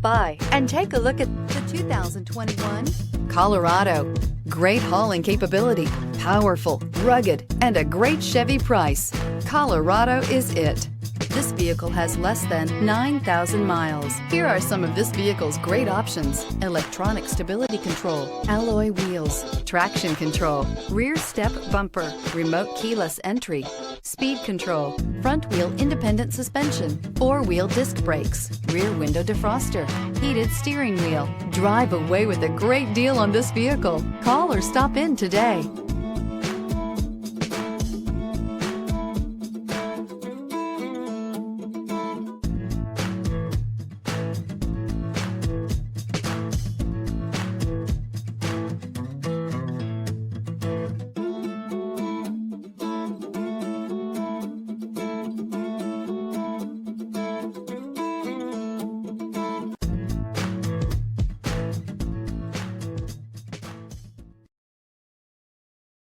by and take a look at the 2021 Colorado. Great hauling capability, powerful, rugged, and a great Chevy price. Colorado is it. This vehicle has less than 9,000 miles. Here are some of this vehicle's great options: electronic stability control, alloy wheels, traction control, rear step bumper, remote keyless entry, speed control, front wheel independent suspension, four-wheel disc brakes, rear window defroster, heated steering wheel. Drive away with a great deal on this vehicle. Call or stop in today.